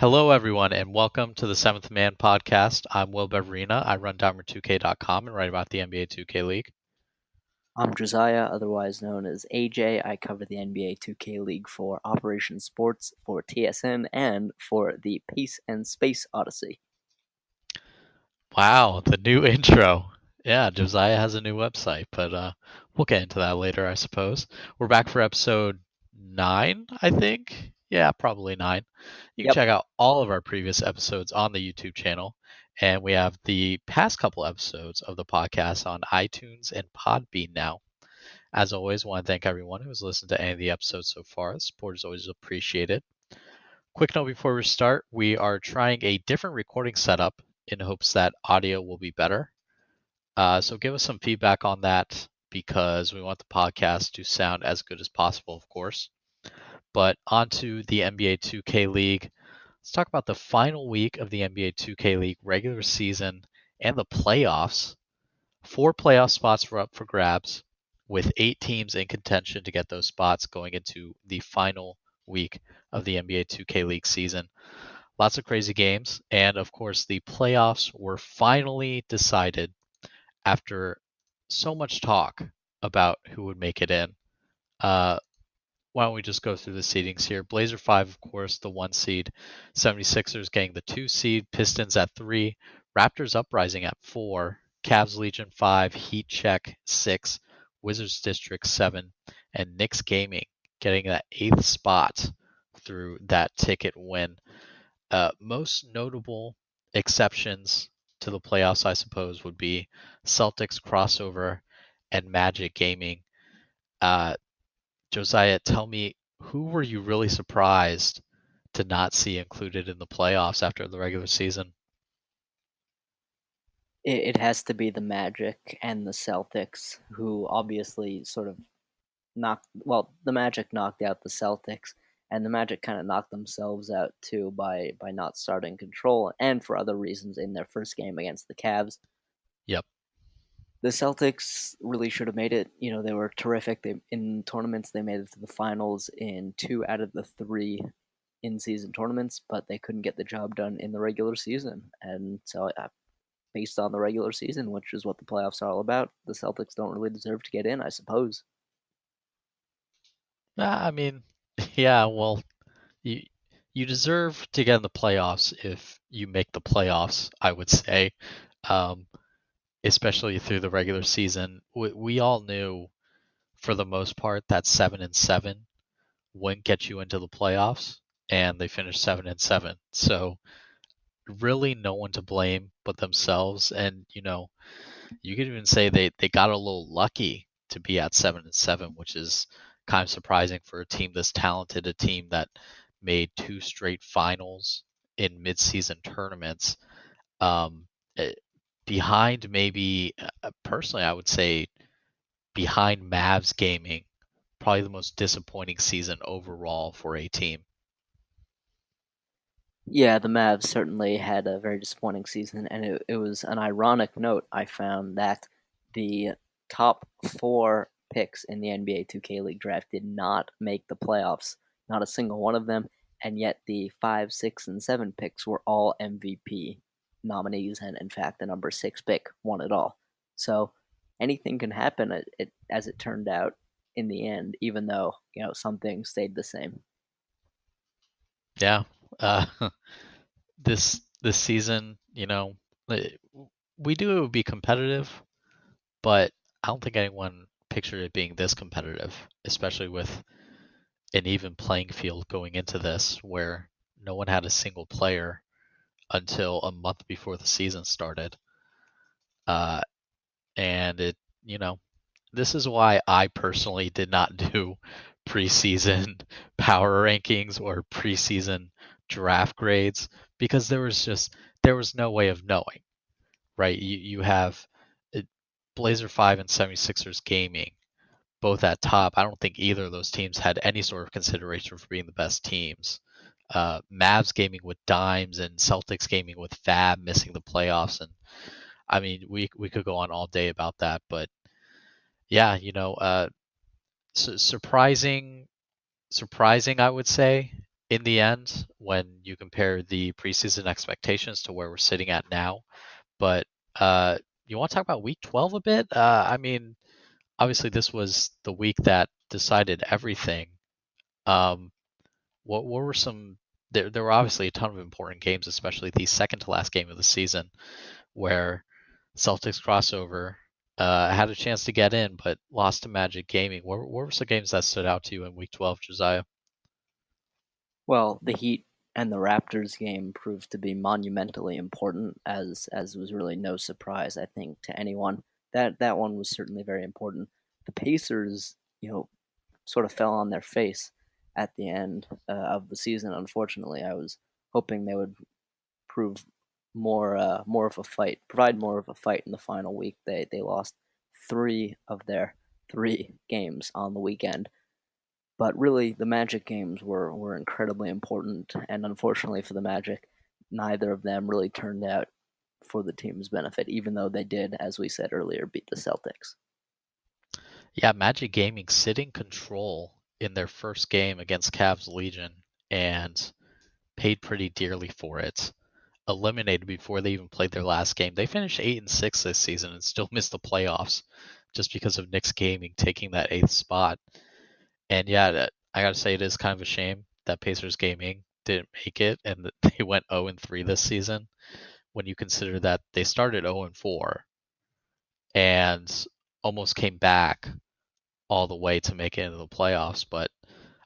Hello, everyone, and welcome to the Seventh Man podcast. I'm Will Beverina. I run Dimer2K.com and write about the NBA 2K League. I'm Josiah, otherwise known as AJ. I cover the NBA 2K League for Operation Sports, for TSN, and for the Peace and Space Odyssey. Wow, the new intro. Yeah, Josiah has a new website, but we'll get into that later, I suppose. We're back for episode 9, I think. Yeah, probably 9. You can Yep. check out all of our previous episodes on the YouTube channel, and we have the past couple episodes of the podcast on iTunes and Podbean now. As always, want to thank everyone who has listened to any of the episodes so far. The support is always appreciated. Quick note before we start, we are trying a different recording setup in hopes that audio will be better. So give us some feedback on that because we want the podcast to sound as good as possible, of course. But on to the NBA 2K League. Let's talk about the final week of the NBA 2K League regular season and the playoffs. 4 playoff spots were up for grabs, with 8 teams in contention to get those spots going into the final week of the NBA 2K League season. Lots of crazy games, and of course, the playoffs were finally decided after so much talk about who would make it in. Uh, why don't we just go through the seedings here? Blazer 5, of course, the 1 seed. 76ers getting the 2 seed. Pistons at 3. Raptors Uprising at 4. Cavs Legion 5. Heat Check 6. Wizards District 7. And Knicks Gaming getting that 8th spot through that ticket win. Most notable exceptions to the playoffs, I suppose, would be Celtics Crossover and Magic Gaming. Josiah, tell me, who were you really surprised to not see included in the playoffs after the regular season? It has to be the Magic and the Celtics, who obviously sort of the Magic knocked out the Celtics, and the Magic kind of knocked themselves out too by not starting control and for other reasons in their first game against the Cavs. Yep. The Celtics really should have made it. They were terrific. In tournaments, they made it to the finals in 2 out of the 3 in-season tournaments, but they couldn't get the job done in the regular season. And so, based on the regular season, which is what the playoffs are all about, the Celtics don't really deserve to get in, I suppose. I mean, yeah, well, you you deserve to get in the playoffs if you make the playoffs, I would say, um, especially through the regular season. We all knew, for the most part, that 7-7 wouldn't get you into the playoffs, and they finished 7-7. So really no one to blame but themselves. And you could even say they got a little lucky to be at 7-7, which is kind of surprising for a team this talented, a team that made 2 straight finals in mid-season tournaments. Um, eh, Behind maybe, personally, I would say behind Mavs Gaming, probably the most disappointing season overall for a team. Yeah, the Mavs certainly had a very disappointing season, and it was an ironic note I found that the top 4 picks in the NBA 2K League draft did not make the playoffs, not a single one of them, and yet the 5, 6, and 7 picks were all MVP nominees, and in fact, the number 6 pick won it all. So anything can happen, as it turned out in the end, even though some things stayed the same. Yeah. Uh, this season, we knew it would be competitive, but I don't think anyone pictured it being this competitive, especially with an even playing field going into this, where no one had a single player until a month before the season started. Uh, and you know, this is why I personally did not do preseason power rankings or preseason draft grades because there was no way of knowing, right? You have uh, Blazer 5 and 76ers Gaming both at top. I don't think either of those teams had any sort of consideration for being the best teams. Mavs Gaming with Dimes and Celtics Gaming with Fab missing the playoffs, and I mean we could go on all day about that, but yeah, surprising I would say in the end, when you compare the preseason expectations to where we're sitting at now. But you want to talk about Week 12 a bit? I mean, obviously this was the week that decided everything. Um, what were some? There were obviously a ton of important games, especially the second to last game of the season, where Celtics crossover had a chance to get in, but lost to Magic Gaming. What were some games that stood out to you in Week 12, Josiah? Well, the Heat and the Raptors game proved to be monumentally important, as was really no surprise, I think, to anyone. That one was certainly very important. The Pacers, sort of fell on their face at the end of the season. Unfortunately, I was hoping they would prove more of a fight, provide more of a fight in the final week. They lost 3 of their 3 games on the weekend. But really, the Magic games were incredibly important, and unfortunately for the Magic, neither of them really turned out for the team's benefit, even though they did, as we said earlier, beat the Celtics. Yeah, Magic Gaming sitting control in their first game against Cavs Legion and paid pretty dearly for it. Eliminated before they even played their last game. They finished 8-6 this season and still missed the playoffs just because of Knicks Gaming taking that eighth spot. And yeah, I gotta say it is kind of a shame that Pacers Gaming didn't make it and that they went 0-3 this season. When you consider that they started 0-4 and almost came back all the way to make it into the playoffs. But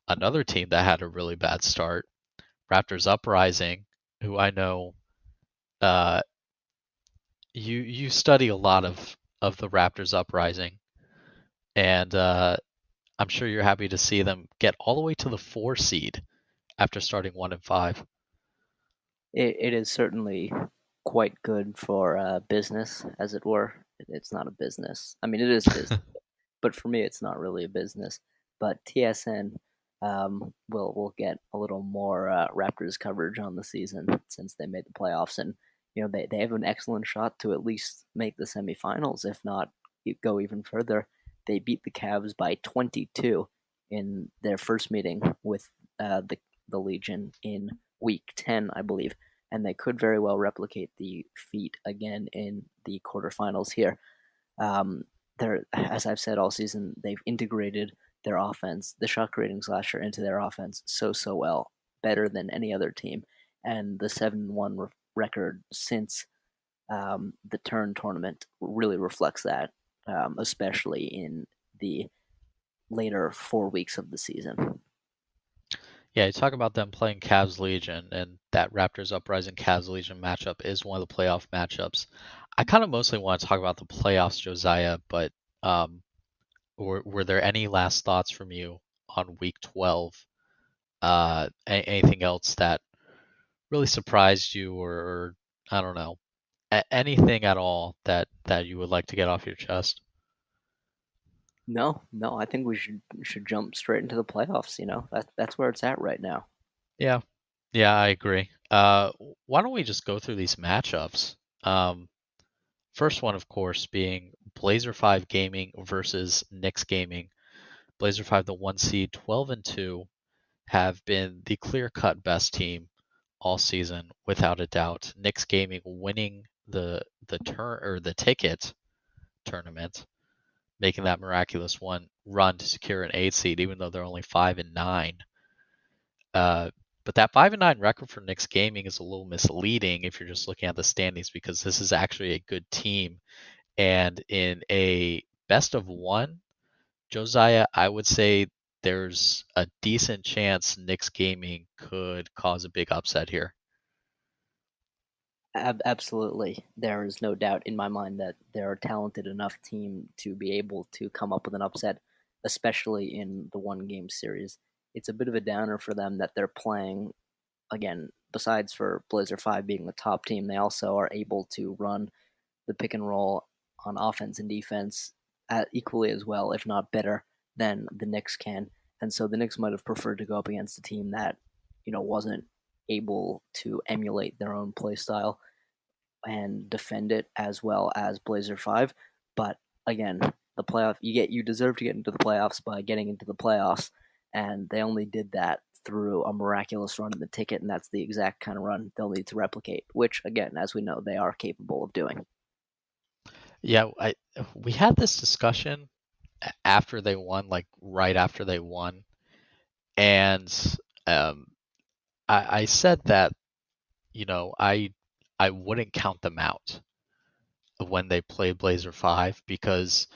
another team that had a really bad start, Raptors Uprising, who I know uh, you study a lot of the Raptors Uprising, and I'm sure you're happy to see them get all the way to the 4 seed after starting 1-5. It is certainly quite good for business, as it were. It's not a business. I mean, it is business, but for me, it's not really a business. But TSN will get a little more Raptors coverage on the season since they made the playoffs, and they have an excellent shot to at least make the semifinals, if not go even further. They beat the Cavs by 22 in their first meeting with the Legion in Week 10, I believe, and they could very well replicate the feat again in the quarterfinals here. Um, as I've said all season, they've integrated their offense, the shot creating slasher, into their offense so well, better than any other team. And the 7-1 record since the turn tournament really reflects that, especially in the later 4 weeks of the season. Yeah, you talk about them playing Cavs Legion, and that Raptors Uprising Cavs Legion matchup is one of the playoff matchups. I kind of mostly want to talk about the playoffs, Josiah, but um, were there any last thoughts from you on Week 12? Anything else that really surprised you, or I don't know, anything at all that you would like to get off your chest? No, I think we should jump straight into the playoffs. That's where it's at right now. Yeah, yeah, I agree. Why don't we just go through these matchups? First one, of course, being Blazer 5 Gaming versus Knicks Gaming. Blazer 5, the 1 seed, 12-2, have been the clear-cut best team all season, without a doubt. Knicks Gaming winning the ticket tournament, making that miraculous one run to secure an 8 seed, even though they're only 5-9. But that 5-9 record for Knicks Gaming is a little misleading if you're just looking at the standings, because this is actually a good team. And in a best of one, Josiah, I would say there's a decent chance Knicks Gaming could cause a big upset here. Absolutely. There is no doubt in my mind that they're a talented enough team to be able to come up with an upset, especially in the 1 game series. It's a bit of a downer for them that they're playing, again, besides for Blazer 5 being the top team, they also are able to run the pick and roll on offense and defense equally as well, if not better, than the Knicks can. And so the Knicks might have preferred to go up against a team that, wasn't able to emulate their own play style and defend it as well as Blazer 5. But again, you deserve to get into the playoffs by getting into the playoffs, and they only did that through a miraculous run in the ticket, and that's the exact kind of run they'll need to replicate, which, again, as we know, they are capable of doing. Yeah, we had this discussion after they won, like right after they won, and um, I said that I wouldn't count them out when they play Blazer 5 because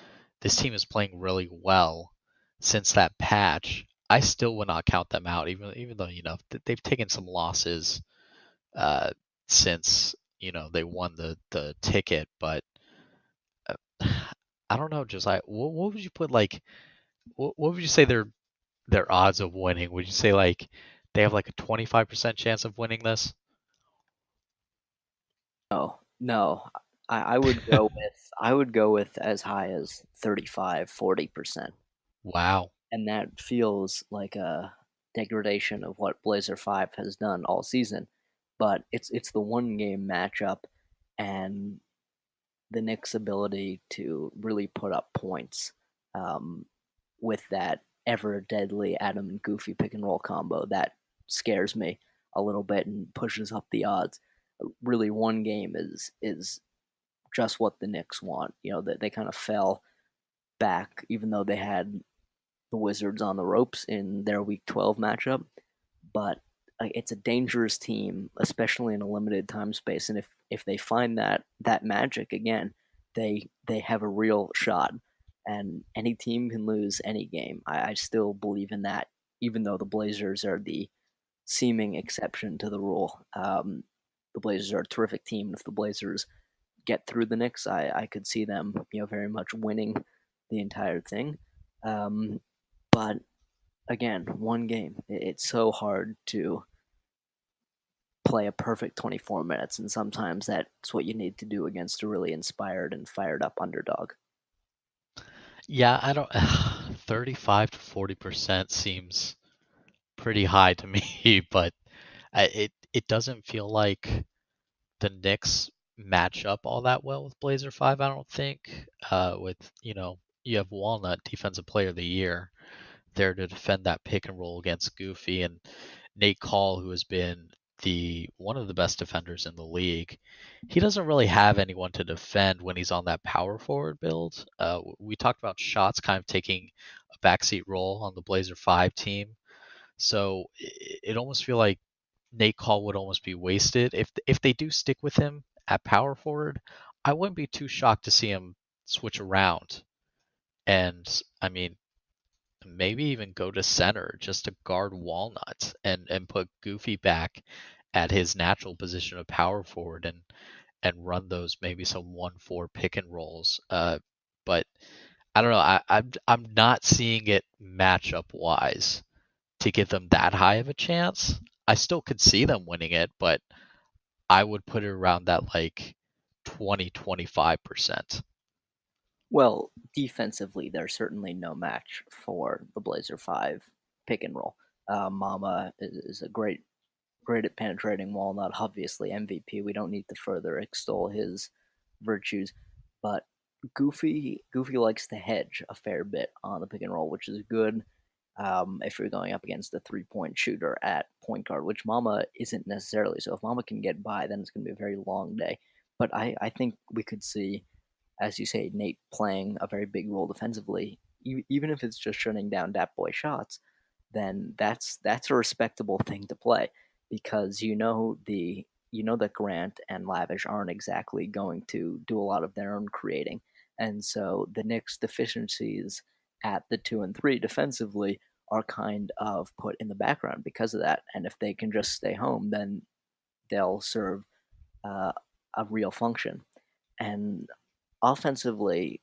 this team is playing really well since that patch. I still would not count them out, even though they've taken some losses uh, since they won the ticket. But uh, I don't know, Josiah. What would you put like? What would you say their odds of winning? Would you say like they have like a 25% chance of winning this? No, no. I would go with as high as 35-40%. Wow. And that feels like a degradation of what Blazer 5 has done all season. But it's the one game matchup, and the Knicks' ability to really put up points um, with that ever deadly Adam and Goofy pick and roll combo that scares me a little bit and pushes up the odds. Really, one game is just what the Knicks want. That they kind of fell back, even though they had the Wizards on the ropes in their Week 12 matchup. But it's a dangerous team, especially in a limited time space. And if they find that magic again, they have a real shot. And any team can lose any game. I still believe in that, even though the Blazers are the seeming exception to the rule. The Blazers are a terrific team, and if the Blazers get through the Knicks, I could see them, very much winning the entire thing. Um, but again, one game. It's so hard to play a perfect 24 minutes, and sometimes that's what you need to do against a really inspired and fired up underdog. Yeah, I don't 35 to 40% seems pretty high to me, but it doesn't feel like the Knicks match up all that well with Blazer 5, I don't think. With, you have Walnut, Defensive Player of the Year, there to defend that pick and roll against Goofy, and Nate Call, who has been the one of the best defenders in the league. He doesn't really have anyone to defend when he's on that power forward build. We talked about shots kind of taking a backseat role on the Blazer 5 team. So it almost feel like Nate Call would almost be wasted if they do stick with him at power forward. I wouldn't be too shocked to see him switch around, and I mean maybe even go to center just to guard Walnut and put Goofy back at his natural position of power forward and run those maybe some 1-4 pick and rolls. But I don't know. I'm not seeing it matchup wise to give them that high of a chance. I still could see them winning it, but I would put it around that like 20-25%. Well, defensively, they're certainly no match for the Blazer 5 pick and roll. Mama is a great at penetrating Walnut, obviously MVP. We don't need to further extol his virtues, but Goofy likes to hedge a fair bit on the pick and roll, which is good if you're going up against a 3-point shooter at point guard, which Mama isn't necessarily. So if Mama can get by, then it's going to be a very long day. But I think we could see, as you say, Nate playing a very big role defensively, even if it's just shutting down Dat Boy shots, then that's a respectable thing to play, because that Grant and Lavish aren't exactly going to do a lot of their own creating, and so the Knicks' deficiencies at the 2 and 3 defensively are kind of put in the background because of that. And if they can just stay home, then they'll serve uh, a real function. And offensively,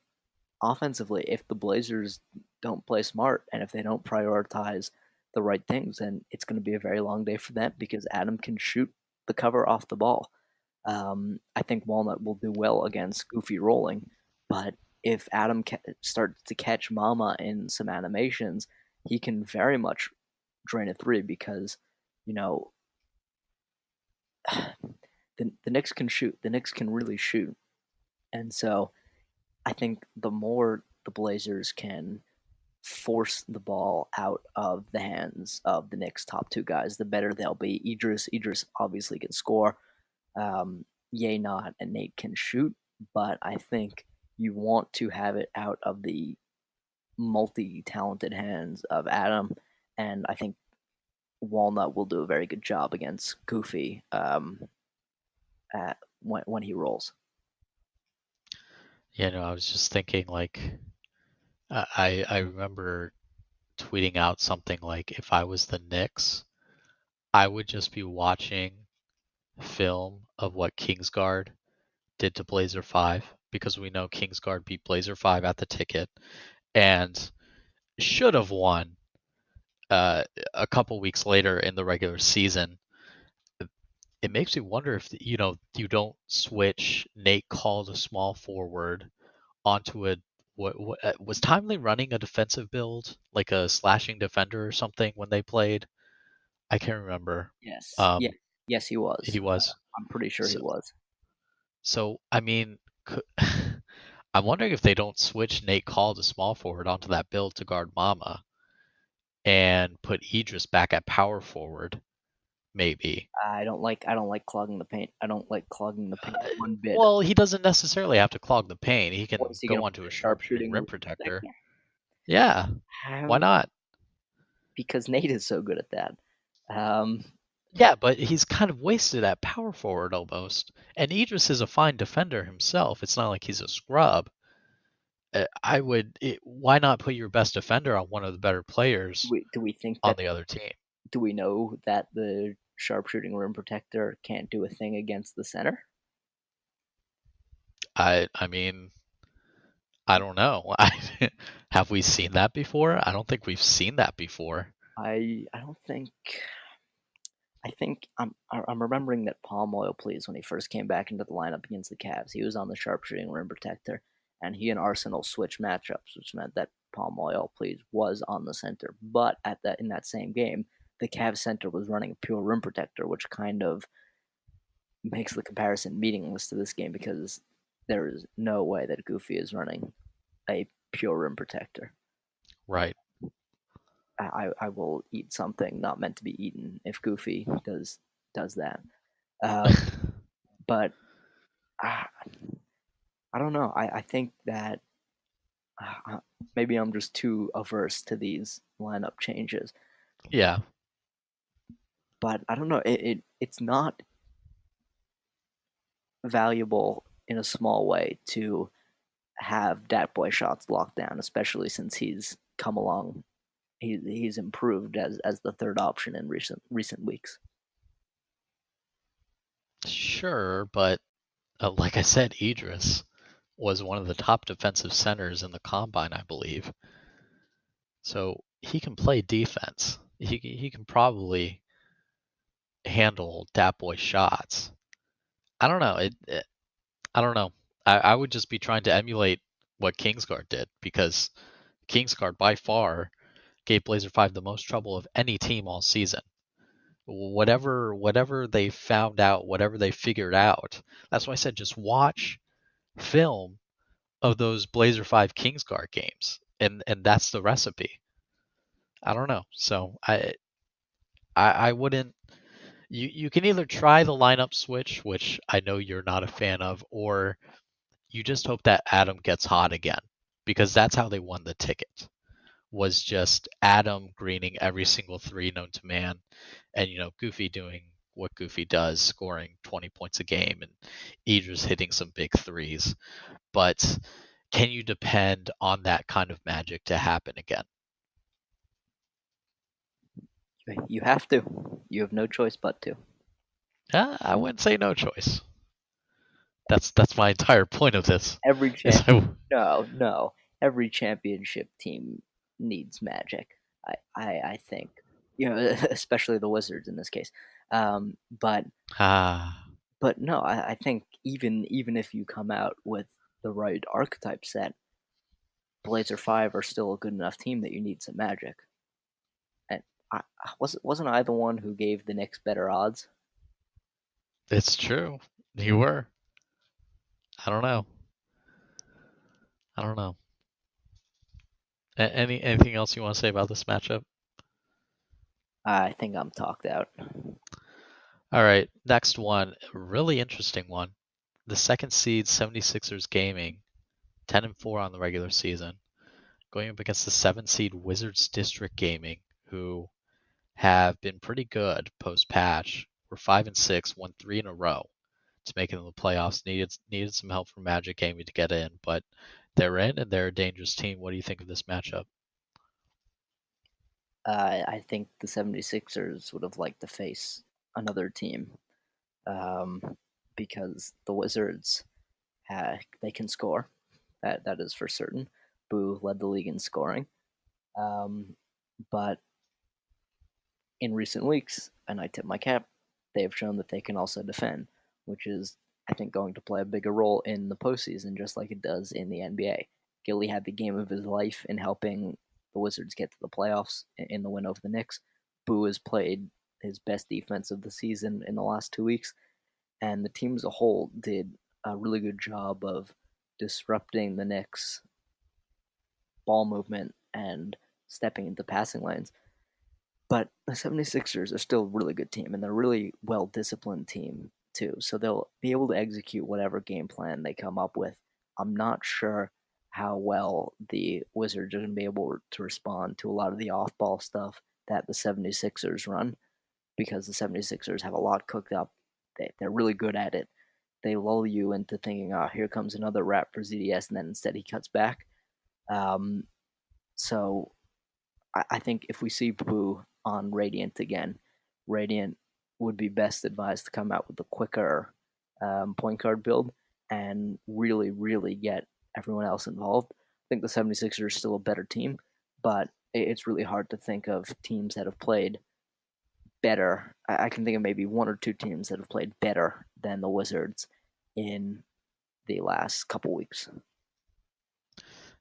if the Blazers don't play smart and if they don't prioritize the right things, then it's going to be a very long day for them, because Adam can shoot the cover off the ball. I think Walnut will do well against Goofy rolling, but if Adam starts to catch Mama in some animations, he can very much drain a three, because you know the Knicks can shoot. The Knicks can really shoot, and so I think the more the Blazers can force the ball out of the hands of the Knicks' top two guys, the better they'll be. Idris obviously can score. Not and Nate can shoot, but I think you want to have it out of the multi-talented hands of Adam, and I think Walnut will do a very good job against Goofy when he rolls. Yeah, no, I was just thinking like I remember tweeting out something like if I was the Knicks, I would just be watching film of what Kingsguard did to Blazer 5 because we know Kingsguard beat Blazer 5 at the ticket and should have won a couple weeks later in the regular season. It makes me wonder if you don't switch Nate Call to small forward onto a what was Timely running a defensive build like a slashing defender or something when they played? I can't remember. Yes, Um, yes, he was. he was. I'm pretty sure he So, was. so I mean, I'm wondering if they don't switch Nate Call to small forward onto that build to guard Mama and put Idris back at power forward, maybe. I don't like clogging the paint. I don't like clogging the paint one bit. Well, he doesn't necessarily have to clog the paint. He What can is he going go to onto put a a sharpshooting sharpshooting rim rim protector. protector? Yeah, why How? not? Because Nate is so good at that. Um, Yeah, but he's kind of wasted at power forward almost. And Idris is a fine defender himself. It's not like he's a scrub. Why not put your best defender on one of the better players do we think on that? the other team? Do we know that the sharpshooting rim protector can't do a thing against the center? I mean, I don't know. Have we seen that before? I don't think we've seen that before. I don't think. I think I'm remembering that Palm Oil Please when he first came back into the lineup against the Cavs, he was on the sharpshooting rim protector, and he and Arsenal switched matchups, which meant that Palm Oil Please was on the center. But in that same game, the Cavs center was running a pure rim protector, which kind of makes the comparison meaningless to this game because there is no way that Goofy is running a pure rim protector. Right. I will eat something not meant to be eaten if Goofy does that. But uh, I don't know. I think that maybe I'm just too averse to these lineup changes. Yeah. But I don't know. It's not valuable in a small way to have Dat Boy shots locked down, especially since he's come along. He's improved as the third option in recent weeks. Sure, but like I said, Idris was one of the top defensive centers in the combine, I believe. So he can play defense. He can probably handle Dat Boy shots. I don't know. I don't know. I would just be trying to emulate what Kingsguard did because Kingsguard by far gave Blazer 5 the most trouble of any team all season. Whatever they found out, whatever they figured out. That's why I said just watch film of those Blazer 5 Kingsguard games, and that's the recipe. I don't know. So I wouldn't. You can either try the lineup switch, which I know you're not a fan of, or you just hope that Adam gets hot again, because that's how they won the ticket. Was just Adam greening every single three known to man, and Goofy doing what Goofy does, scoring 20 points a game, and Idris hitting some big threes. But can you depend on that kind of magic to happen again? You have to. You have no choice but to. I wouldn't say no choice. That's my entire point of this. Every Is champ no. Every championship team needs magic. I think. Especially the Wizards in this case. But ah no, I think even if you come out with the right archetype set, Blazer 5 are still a good enough team that you need some magic. And wasn't I the one who gave the Knicks better odds? it's true. You were. I don't know. I don't know. Anything else you want to say about this matchup? I think I'm talked out. All right, next one, a really interesting one. The second seed 76ers Gaming, 10-4 on the regular season, going up against the 7 seed Wizards District Gaming, who have been pretty good post patch. We're 5-6, won 3 in a row to make it in the playoffs. Needed some help from Magic Gaming to get in, but they're in and they're a dangerous team. What do you think of this matchup? I think the 76ers would have liked to face another team um, because the Wizards, they can score. That is for certain. Boo led the league in scoring. Um, but in recent weeks, and I tip my cap, they have shown that they can also defend, which is, I think, going to play a bigger role in the postseason, just like it does in the NBA. Gilly had the game of his life in helping the Wizards get to the playoffs in the win over the Knicks. Boo has played his best defense of the season in the last 2 weeks, and the team as a whole did a really good job of disrupting the Knicks' ball movement and stepping into passing lanes. But the 76ers are still a really good team, and they're a really well disciplined team, too. So they'll be able to execute whatever game plan they come up with. I'm not sure how well the Wizards are going to be able to respond to a lot of the off ball stuff that the 76ers run because the 76ers have a lot cooked up. They're really good at it. They lull you into thinking, oh, here comes another wrap for ZDS, and then instead he cuts back. Um, so I think if we see Boo on Radiant again, Radiant would be best advised to come out with a quicker point guard build and really, really get everyone else involved. I think the 76ers are still a better team, but it's really hard to think of teams that have played better. I can think of maybe one or two teams that have played better than the Wizards in the last couple weeks.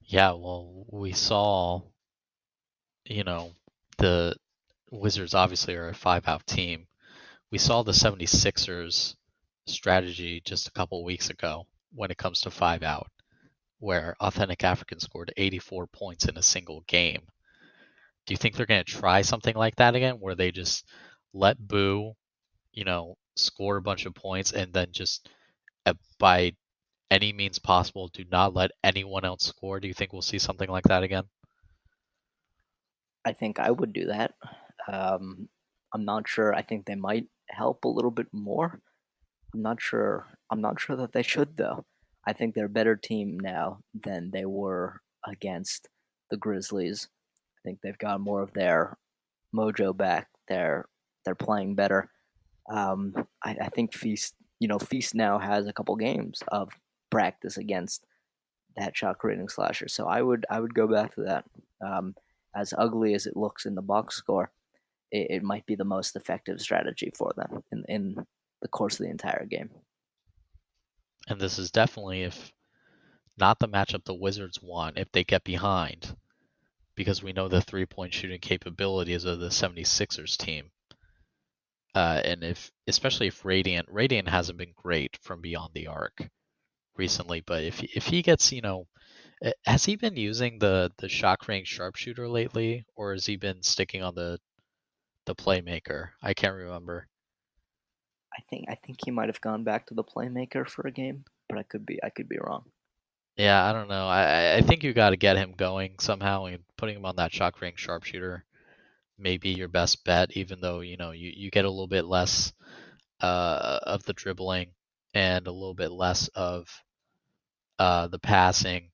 Yeah, well, we saw, you know, the Wizards obviously are a 5-out team. We saw the 76ers strategy just a couple weeks ago when it comes to 5-out, where Authentic African scored 84 points in a single game. Do you think they're going to try something like that again, where they just let Boo, score a bunch of points and then just by any means possible do not let anyone else score? Do you think we'll see something like that again? I think I would do that. Um, I'm not sure. I think they might help a little bit more. I'm not sure. I'm not sure that they should though. I think they're a better team now than they were against the Grizzlies. I think they've got more of their mojo back. They're playing better. I think Feast now has a couple games of practice against that shot creating slasher. So I would go back to that. Um, as ugly as it looks in the box score, it might be the most effective strategy for them in the course of the entire game. And this is definitely, if not the matchup the Wizards want, if they get behind, because we know the 3-point shooting capabilities of the 76ers team. And especially if Radiant hasn't been great from beyond the arc recently, but if he gets, has he been using the shot creating sharpshooter lately, or has he been sticking on the playmaker? I can't remember. I think he might have gone back to the playmaker for a game, but I could be wrong. Yeah, I don't know. I think you got to get him going somehow, and putting him on that shot creating sharpshooter may be your best bet, even though you get a little bit less of the dribbling and a little bit less of the passing.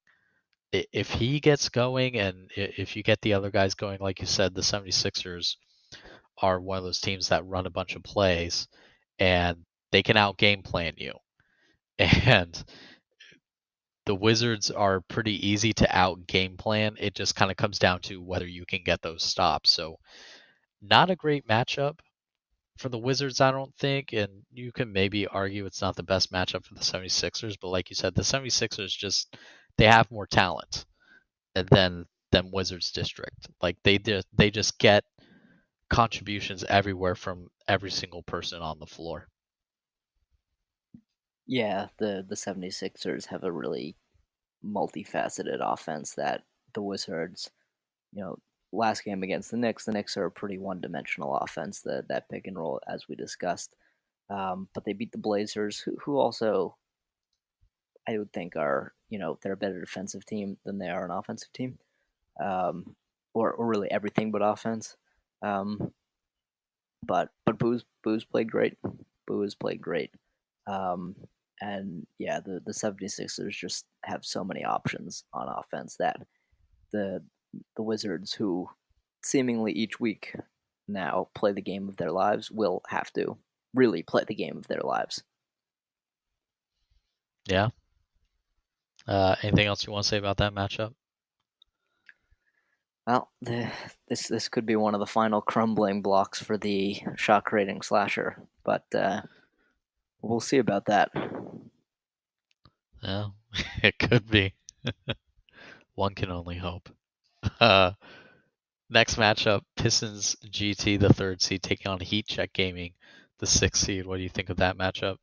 If he gets going and if you get the other guys going, like you said, the 76ers are one of those teams that run a bunch of plays and they can out game plan you. And the Wizards are pretty easy to out game plan. It just kind of comes down to whether you can get those stops. So, not a great matchup for the Wizards, I don't think. And you can maybe argue it's not the best matchup for the 76ers, but like you said, the 76ers they have more talent than Wizards District. Like they just get contributions everywhere from every single person on the floor. Yeah, the 76ers have a really multifaceted offense that the Wizards last game against the Knicks are a pretty one-dimensional offense. That pick and roll, as we discussed, but they beat the Blazers, who also I would think are they're a better defensive team than they are an offensive team, or really everything but offense. Um, but Boo's played great. Boo has played great. Um, and yeah, the 76ers just have so many options on offense that the the Wizards, who seemingly each week now play the game of their lives, will have to really play the game of their lives. Yeah. Anything else you want to say about that matchup? Well, this could be one of the final crumbling blocks for the shot creating slasher, but we'll see about that. Yeah, it could be. One can only hope. Uh, Next matchup, Pistons GT, the third seed, taking on Heat Check Gaming, the sixth seed. What do you think of that matchup?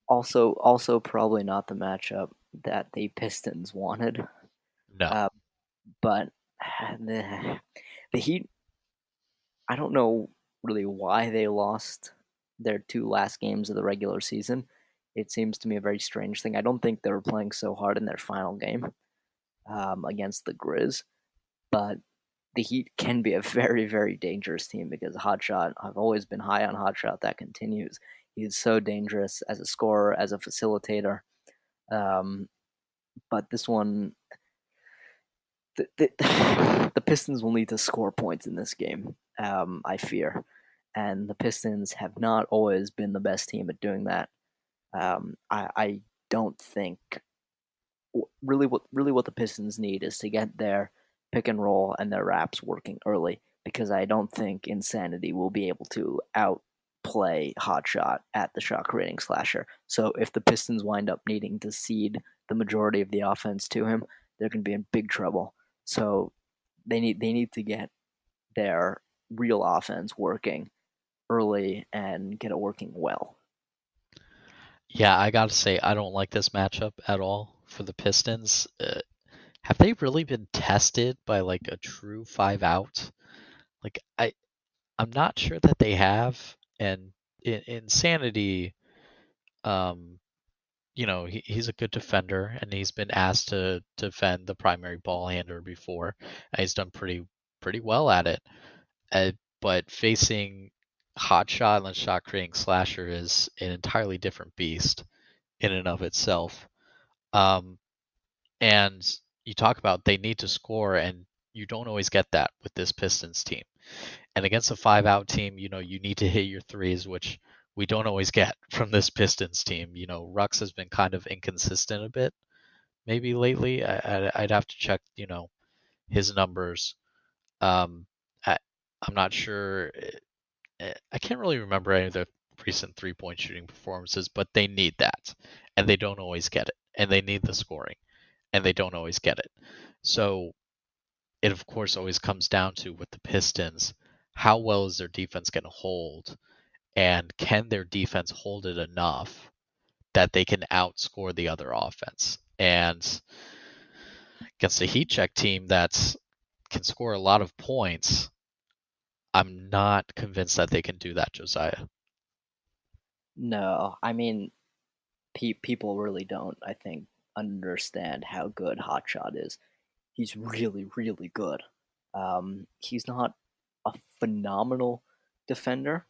Also probably not the matchup that the Pistons wanted, No. uh, but the the Heat. I don't know really why they lost their two last games of the regular season. It seems to me a very strange thing. I don't think they were playing so hard in their final game against the Grizz, but the Heat can be a very, very dangerous team because Hotshot, I've always been high on Hotshot. That continues. He's so dangerous as a scorer, as a facilitator. Um, but this one, the Pistons will need to score points in this game, I fear. And the Pistons have not always been the best team at doing that. I don't think really what the Pistons need is to get their pick and roll and their wraps working early because I don't think Insanity will be able to outplay Hotshot at the shot creating slasher. So if the Pistons wind up needing to cede the majority of the offense to him, they're going to be in big trouble. So they need to get their real offense working early and get it working well. Yeah, I gotta say, I don't like this matchup at all for the Pistons. Have they really been tested by like a true five out? Like I'm not sure that they have. And Insanity, um, he's a good defender, and he's been asked to defend the primary ball handler before, and he's done pretty well at it. Uh, but facing hot shot and shot creating slasher is an entirely different beast in and of itself. Um, and you talk about they need to score, and you don't always get that with this Pistons team. And against a five out team, you need to hit your threes, which we don't always get from this Pistons team. Rux has been kind of inconsistent a bit, maybe lately. I'd have to check, his numbers. Um, I, I'm not sure. I can't really remember any of the recent 3-point shooting performances, but they need that, and they don't always get it. And they need the scoring, and they don't always get it. So it of course always comes down to with the Pistons, how well is their defense going to hold, and can their defense hold it enough that they can outscore the other offense? And against a heat check team that can score a lot of points, I'm not convinced that they can do that, Josiah. No, I mean people really don't, I think, understand how good Hotshot is. He's really, really good. He's not a phenomenal defender.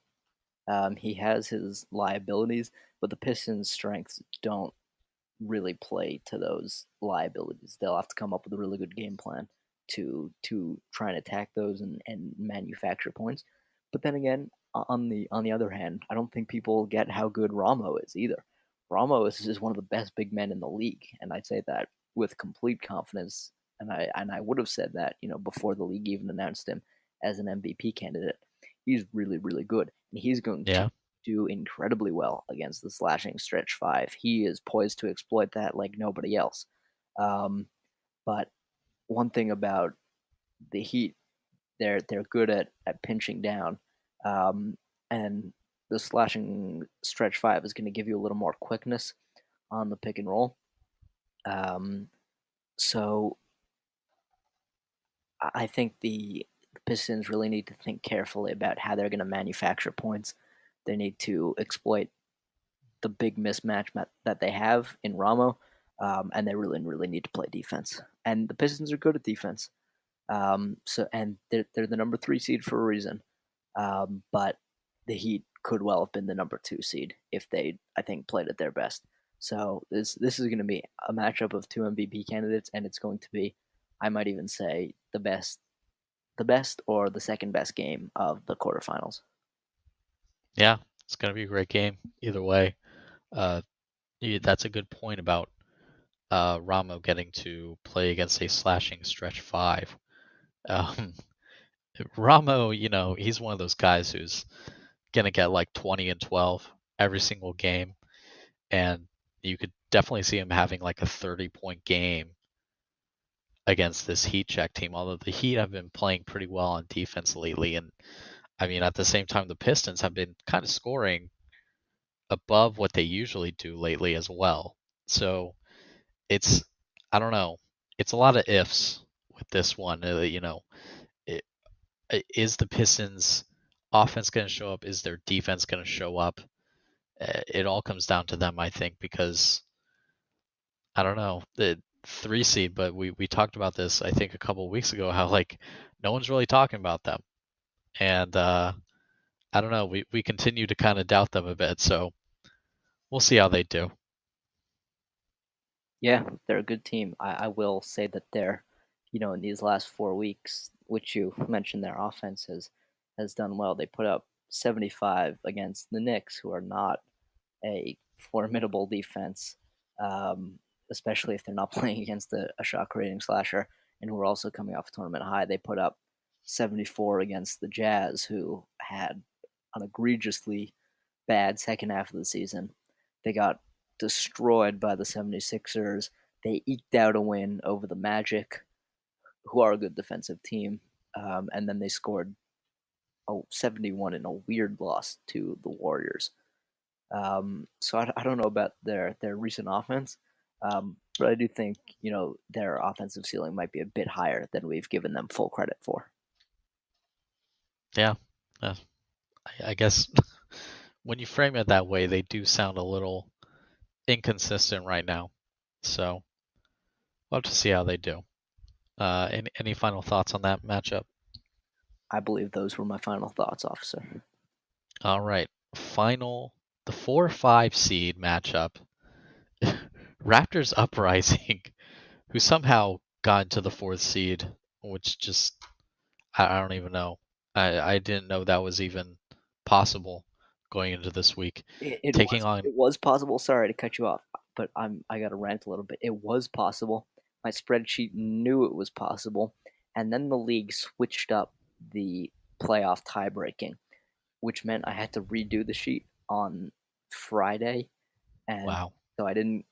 He has his liabilities, but the Pistons' strengths don't really play to those liabilities. They'll have to come up with a really good game plan to try and attack those and manufacture points. But then again, on the other hand, I don't think people get how good Ramo is either. Ramo is one of the best big men in the league, and I'd say that with complete confidence. And I would have said that before the league even announced him as an MVP candidate. He's really really good, and he's going to Yeah. do incredibly well against the slashing stretch five. He is poised to exploit that like nobody else. Um, but one thing about the Heat, they're good at pinching down, and the slashing stretch five is going to give you a little more quickness on the pick and roll. Um, so I think the Pistons really need to think carefully about how they're going to manufacture points. They need to exploit the big mismatch that they have in Ramo, and they really need to play defense. And the Pistons are good at defense. And they're the number 3 seed for a reason. But the Heat could well have been the number 2 seed if they, I think, played at their best. So this is going to be a matchup of 2 MVP candidates, and it's going to be, I might even say, the best or the second best game of the quarterfinals. Yeah, it's going to be a great game either way. Uh, that's a good point about Ramo getting to play against a slashing stretch five. Um, Ramo, he's one of those guys who's gonna get like 20 and 12 every single game, and you could definitely see him having like a 30-point game against this Heat check team. Although the Heat have been playing pretty well on defense lately, and I mean at the same time the Pistons have been kind of scoring above what they usually do lately as well. So it's I don't know. It's a lot of ifs with this one. It, is the Pistons offense going to show up? Is their defense going to show up? It all comes down to them, I think, because I don't know the 3 seed, but we talked about this I think a couple of weeks ago how like no one's really talking about them, and I don't know. We continue to kind of doubt them a bit, so we'll see how they do. Yeah, they're a good team. I will say that they're, in these last 4 weeks, which you mentioned, their offense has done well. They put up 75 against the Knicks, who are not a formidable defense, um, especially if they're not playing against a shot creating slasher, and who are also coming off a tournament high. They put up 74 against the Jazz, who had an egregiously bad second half of the season. They got destroyed by the 76ers. They eked out a win over the Magic, who are a good defensive team. And then they scored 71 in a weird loss to the Warriors. So I don't know about their recent offense, but I do think their offensive ceiling might be a bit higher than we've given them full credit for. Yeah, uh, I guess when you frame it that way, they do sound a little inconsistent right now. So we'll have to see how they do. Any final thoughts on that matchup? I believe those were my final thoughts, officer. All right, the 4-5 seed matchup. Raptors Uprising, who somehow got into the 4th seed, which just I don't even know. I didn't know that was even possible going into this week. It Taking was on it was possible. Sorry to cut you off, but I got to rant a little bit. It was possible. My spreadsheet knew it was possible, and then the league switched up the playoff tie breaking, which meant I had to redo the sheet on Friday, and wow. so I didn't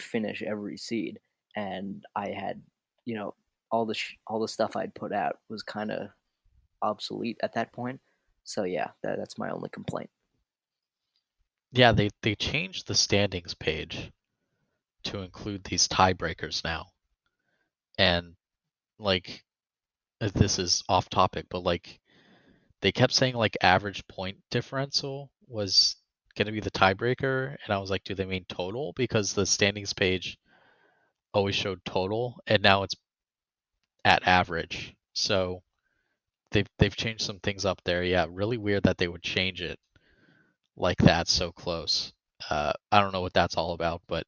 finish every seed, and I had you know all the stuff I'd put out was kind of obsolete at that point. So yeah, that's my only complaint. Yeah, they changed the standings page to include these tiebreakers now. And like this is off topic, but like they kept saying like average point differential was going to be the tiebreaker, and I was like, do they mean total? Because the standings page always showed total, and now it's at average. So they've changed some things up there. Yeah, really weird that they would change it like that so close. I don't know what that's all about, but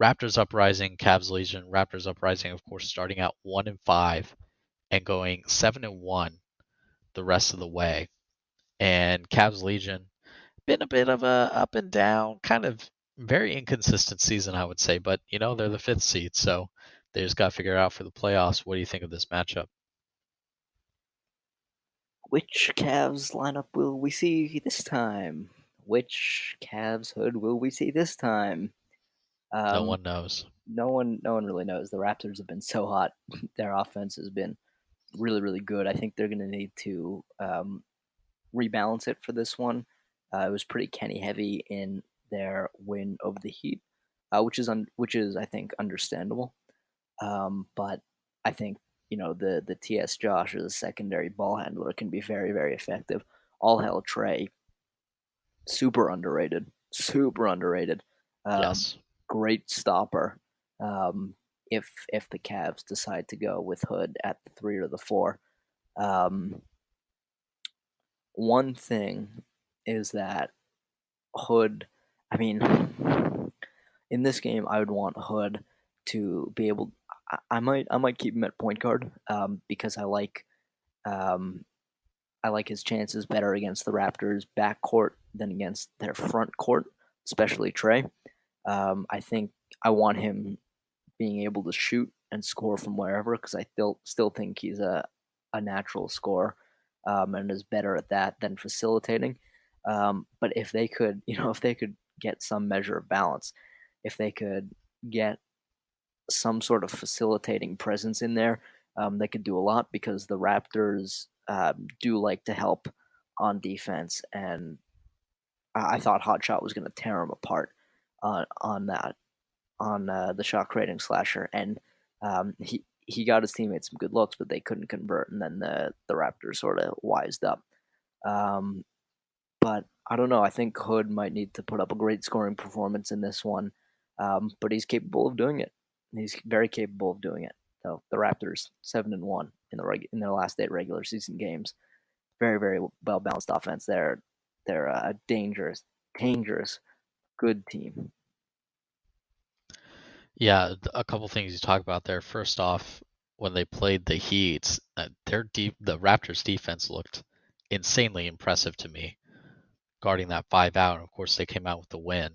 Raptors Uprising, Cavs Legion, Raptors Uprising, of course, starting out 1-5 and going 7-1 the rest of the way. And Cavs Legion been a bit of a up and down, kind of very inconsistent season, I would say. But they're the 5th seed, so they just got to figure it out for the playoffs. What do you think of this matchup? Which Cavs lineup will we see this time? Which Cavs hood will we see this time? No Um, one knows. no one really knows. The Raptors have been so hot. Their offense has been really good. I think they're going to need to rebalance it for this one. It was pretty Kenny heavy in their win over the Heat, which is I think understandable. But I think the TS Josh as a secondary ball handler can be very, very effective. All hell Trey, super underrated, super underrated. Um, Yes. Great stopper. Um, if the Cavs decide to go with Hood at the 3 or the 4. Um, One thing is that Hood, I mean, in this game, I would want Hood to be able. I might keep him at point guard because um, I like his chances better against the Raptors' backcourt than against their front court, especially Trey. I think I want him being able to shoot and score from wherever because I still think he's a natural scorer and is better at that than facilitating. But if they could, if they could get some measure of balance, if they could get some sort of facilitating presence in there, they could do a lot because the Raptors do like to help on defense, and I thought Hotshot was going to tear him apart on that on the shot creating slasher, and he got his teammates some good looks, but they couldn't convert, and then the Raptors sort of wised up. Um, but I don't know. I think Hood might need to put up a great scoring performance in this one, but he's capable of doing it. He's very capable of doing it. So the Raptors 7-1 in their last 8 regular season games. Very, very well balanced offense. They're a dangerous, dangerous, good team. Yeah, a couple things you talk about there. First off, when they played the Heat, the Raptors defense looked insanely impressive to me, guarding that 5 out. And of course, they came out with the win.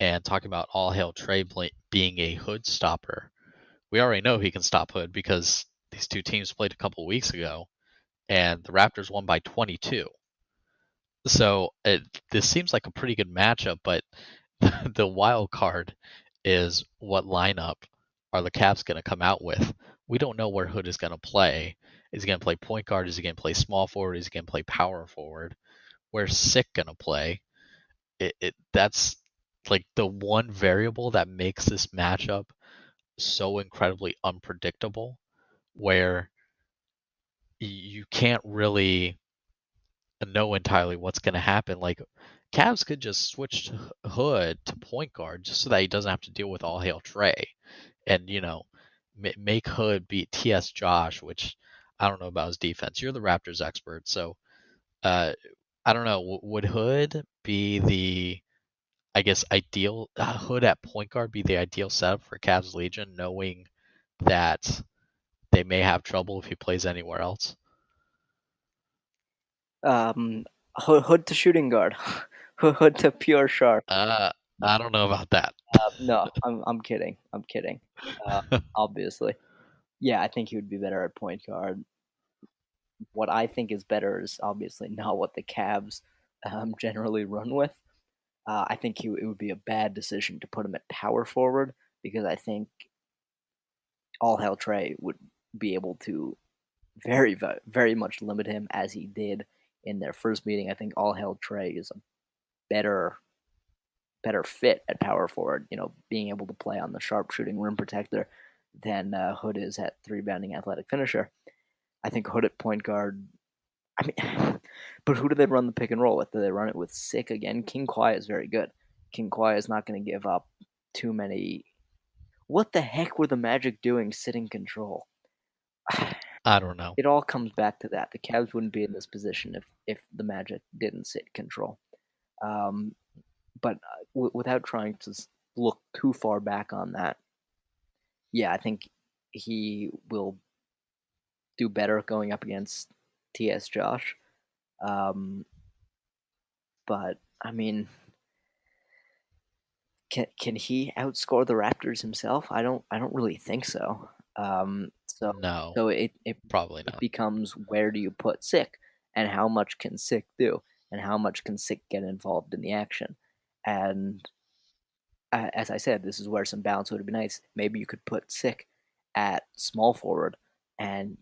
And talking about all hail Trey being a Hood stopper, we already know he can stop Hood because these two teams played a couple weeks ago, and the Raptors won by 22. So this seems like a pretty good matchup, but the wild card is what lineup are the Cavs going to come out with? We don't know where Hood is going to play. Is he going to play point guard? Is he going to play small forward? Is he going to play power forward? Where's Sick going to play? That's like the one variable that makes this matchup so incredibly unpredictable, where you can't really know entirely what's going to happen. Like Cavs could just switch Hood to point guard just so that he doesn't have to deal with all hail Trey, and make Hood beat TS Josh, which I don't know about his defense. You're the Raptors expert, so uh, I don't know. Would Hood be the, I guess, ideal Hood at point guard be the ideal setup for Cavs Legion, knowing that they may have trouble if he plays anywhere else? Um, Hood to shooting guard, Hood to pure sharp. Uh, I don't know about that. No, I'm kidding. I'm kidding. Uh, Obviously, yeah, I think he would be better at point guard. What I think is better is obviously not what the Cavs generally run with. I think it would be a bad decision to put him at power forward because I think all hell Trey would be able to very, very much limit him as he did in their first meeting. I think all hell Trey is a better fit at power forward, being able to play on the sharpshooting rim protector than Hood is at 3 rebounding athletic finisher. I think Hood at point guard. I mean, but who do they run the pick and roll with? Do they run it with Sick again? King Kwai is very good. King Kwai is not going to give up too many. What the heck were the Magic doing sitting control? I don't know. It all comes back to that. The Cavs wouldn't be in this position if the Magic didn't sit control. Um, but without trying to look too far back on that, yeah, I think he will do better going up against TS Josh. Um, but I mean, can he outscore the Raptors himself? I don't really think so. So No, so probably it not. becomes where do you put Sick and how much can Sick do and how much can Sick get involved in the action, and as I said, this is where some balance would be nice. Maybe you could put Sick at small forward, and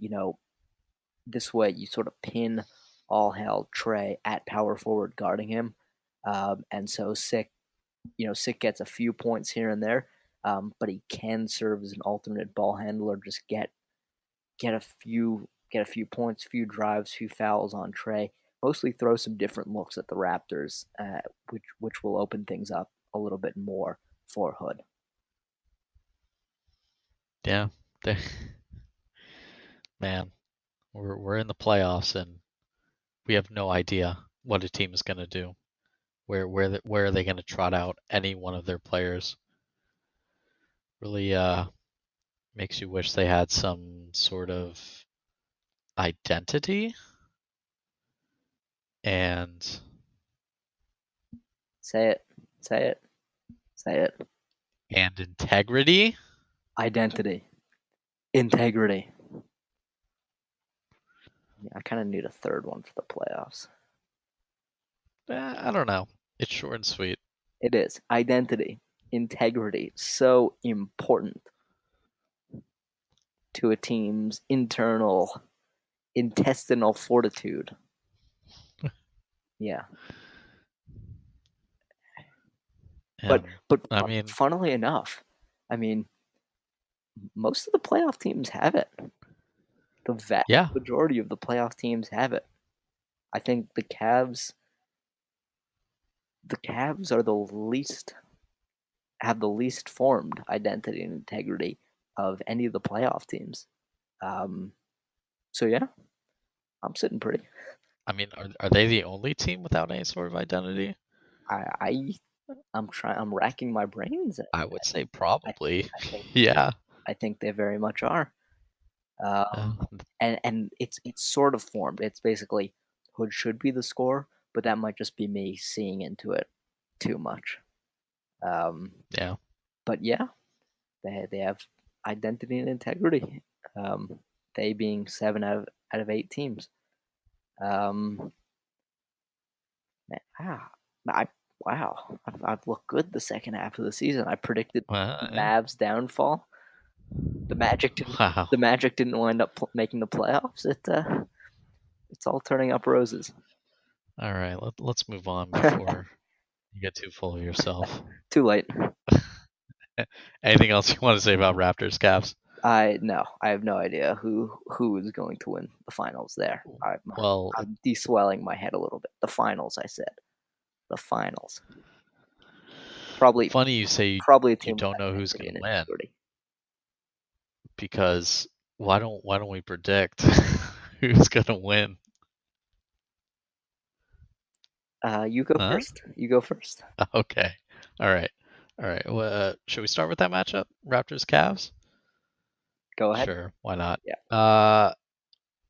this way you sort of pin all hell Trey at power forward guarding him, and so Sick, Sick gets a few points here and there, but he can serve as an alternate ball handler. Just get get a few points, few drives, few fouls on Trey. Mostly throw some different looks at the Raptors, which will open things up a little bit more for Hood. Yeah, they, man, we're in the playoffs and we have no idea what a team is going to do. Where are they going to trot out any one of their players? Really makes you wish they had some sort of identity and Say it, say it, say it. integrity. Identity, integrity. Yeah, I kind of need a third one for the playoffs. I don't know. It's short and sweet. It is identity, integrity, so important to a team's intestinal fortitude. Yeah. But And but I mean, funnily enough, I mean, most of the playoff teams have it. The vast yeah, majority of the playoff teams have it. I think the Cavs are the least have the least formed identity and integrity of any of the playoff teams. So yeah, I'm sitting pretty. I mean, are they the only team without any sort of identity? I I'm racking my brains. I would say I, probably. I think Yeah. I think they very much are. Uh, And it's sort of formed. It's basically Hood should be the scorer, but that might just be me seeing into it too much. yeah. But yeah, they have identity and integrity. They being 7 out of 8 teams. Um, wow, I've looked good the second half of the season. I predicted the Yeah. Mavs downfall. The Wow. Magic didn't wind up making the playoffs. It's all turning up roses. All right. Let's move on before you get too full of yourself. Too late. Anything else you want to say about Raptors Cavs? I have no idea who is going to win the finals there. Well, I'm deswelling my head a little bit. The finals, I said. The finals. Probably funny you say probably a you team with don't know who's identity going and to win integrity. because why don't we predict who's going to win? You go Huh? first. You go first. Okay. All right. All right. Well, should we start with that matchup? Raptors Cavs? Go ahead. Sure. Why not? Yeah.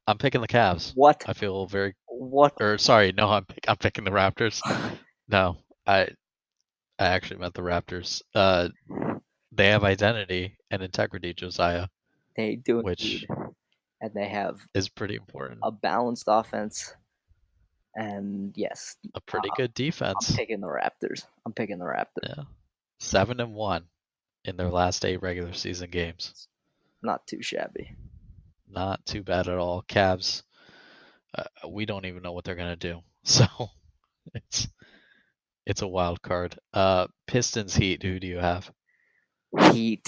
I'm picking the Cavs. What? I feel very What? or sorry, no, I'm picking the Raptors. No, I actually meant the Raptors. They have identity and integrity, Josiah, They do indeed, which and they have is pretty important. a balanced offense. And yes, A pretty good I'm defense. picking the Raptors. I'm picking the Raptors. Yeah. 7-1 in their last 8 regular season games. Not too shabby. Not too bad at all. Cavs, we don't even know what they're gonna do. So it's a wild card. Pistons Heat. Who do you have? Heat.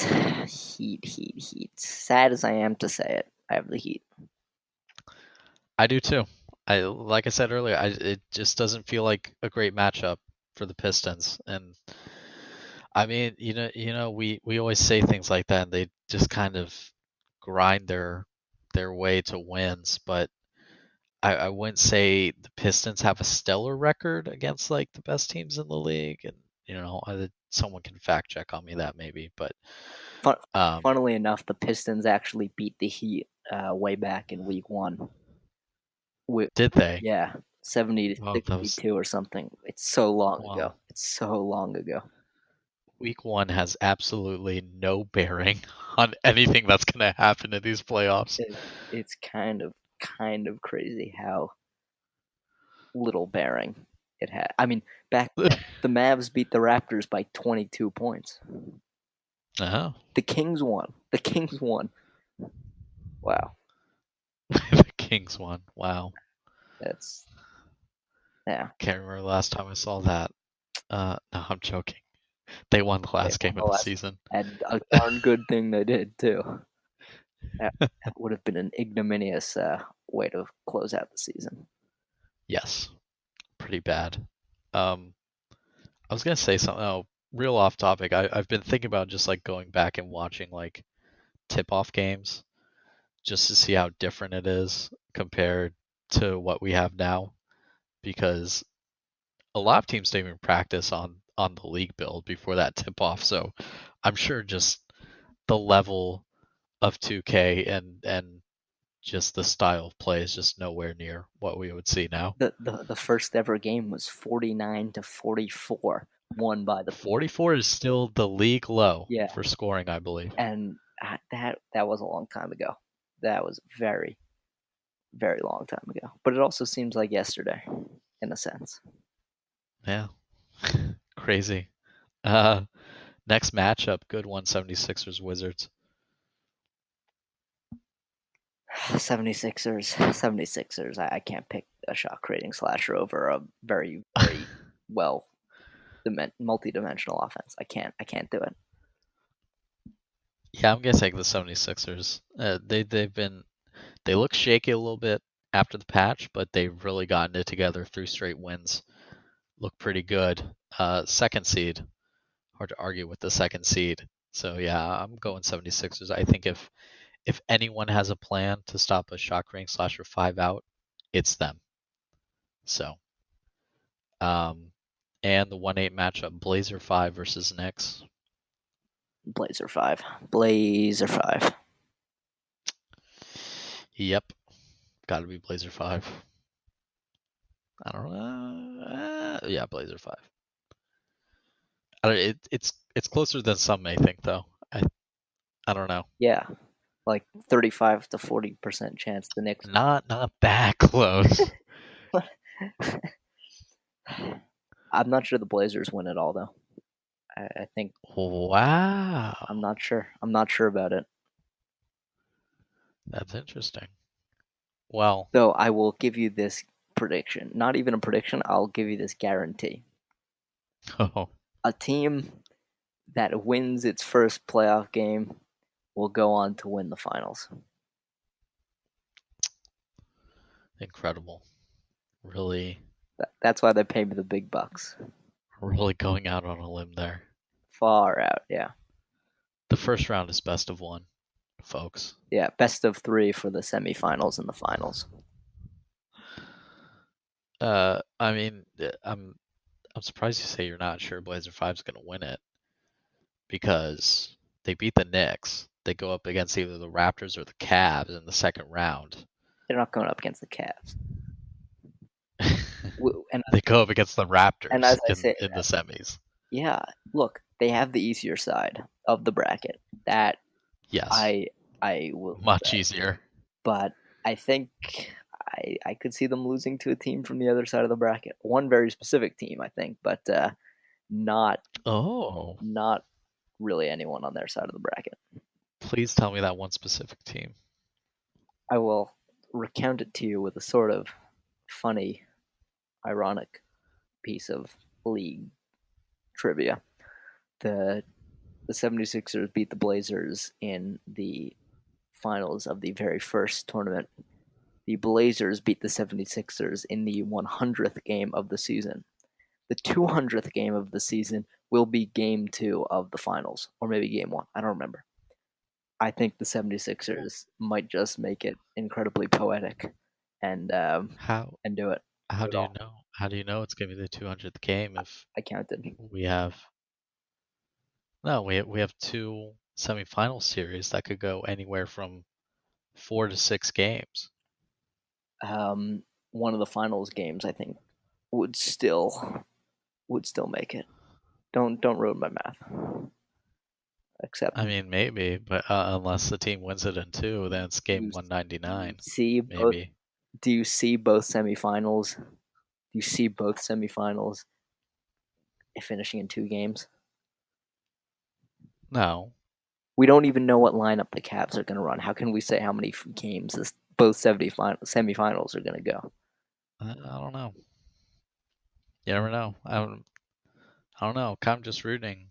Sad as I am to say it, I have the Heat. I do too. Like I said earlier, it just doesn't feel like a great matchup for the Pistons. And I mean, we always say things like that, and they just kind of grind their way to wins. But I wouldn't say the Pistons have a stellar record against like the best teams in the league. And someone can fact check on me that maybe, but Funnily enough, the Pistons actually beat the Heat way back in Week 1. did they? Yeah, 70 to Well, that was 62 or something. It's so long ago. well. It's so long ago. Week 1 has absolutely no bearing on anything that's going to happen in these playoffs. It's kind of crazy how little bearing it had. I mean, back then, the Mavs beat the Raptors by 22 points. Oh, The Kings won. Wow, the Kings won. Wow. that's yeah. Can't remember the last time I saw that. No, I'm joking. They won the last game of the season. And a darn good thing they did too. That would have been an ignominious way to close out the season. Yes, pretty bad. Um, I was gonna say something. Oh, real off topic. I've been thinking about just like going back and watching like tip-off games just to see how different it is compared to what we have now. Because a lot of teams don't even practice on the league build before that tip-off. So I'm sure just the level of 2K and just the style of play is just nowhere near what we would see now. The first ever game was 49-44, won by the 44 is still the league low yeah, for scoring, I believe. and that was a long time ago. That was very very long time ago. But it also seems like yesterday, in a sense. Yeah. Crazy. Uh Next matchup, good one, 76ers Wizards. 76ers. I can't pick a shot creating slasher over a very very well multi-dimensional offense. I can't do it. Yeah, I'm gonna take the 76ers. They look shaky a little bit after the patch, but they've really gotten it together. 3 straight wins. Look pretty good. Second seed. Hard to argue with the second seed. So yeah, I'm going 76ers. I think if anyone has a plan to stop a shot creating slasher 5 out, it's them. So and the 1-8 matchup, Blazer 5 versus Knicks. Blazer 5. Blazer 5. Yep, got to be Blazer 5. I don't know. Yeah, Blazer 5. It's closer than some may think, though. I don't know. Yeah. Like 35 to 40% chance the Knicks. Not that close. I'm not sure the Blazers win it all, though. I think Wow, I'm not sure. I'm not sure about it. that's interesting. Well, Though I will give you this prediction. Not even a prediction. I'll give you this guarantee. oh, A team that wins its first playoff game will go on to win the finals. incredible. Really, That's why they pay me the big bucks. really going out on a limb there. Far out, yeah. The first round is best of one, folks. Yeah, best of 3 for the semifinals and the finals. I mean, I'm surprised you say you're not sure Blazer 5 is going to win it because they beat the Knicks. They go up against either the Raptors or the Cavs in the second round. They're not going up against the Cavs. And They go up against the and Raptors as I say, in the semis. yeah, look, they have the easier side of the bracket. That Yes, I will much say. easier. But I think I could see them losing to a team from the other side of the bracket. One very specific team, I think, but not Oh, not really anyone on their side of the bracket. please tell me that one specific team. I will recount it to you with a sort of funny, ironic piece of league trivia. The 76ers beat the Blazers in the finals of the very first tournament. The Blazers beat the 76ers in the 100th game of the season. The 200th game of the season will be game 2 of the finals, or maybe game 1. I don't remember. I think the 76ers might just make it incredibly poetic and How do it. how Do it do you all. know? How do you know it's gonna be the 200th game if I counted. we have no we have two semifinal series that could go anywhere from 4 to 6 games. One of the finals games, I think, would still make it. Don't ruin my math. Except I mean, maybe, but unless the team wins it in 2, then it's game you 199, see both. maybe. Do you see both semifinals? Do you see both semifinals finishing in 2 games? No, We don't even know what lineup the Cavs are going to run. How can we say how many games both semifinals are going to go? I don't know. You never know. I don't know. I'm just rooting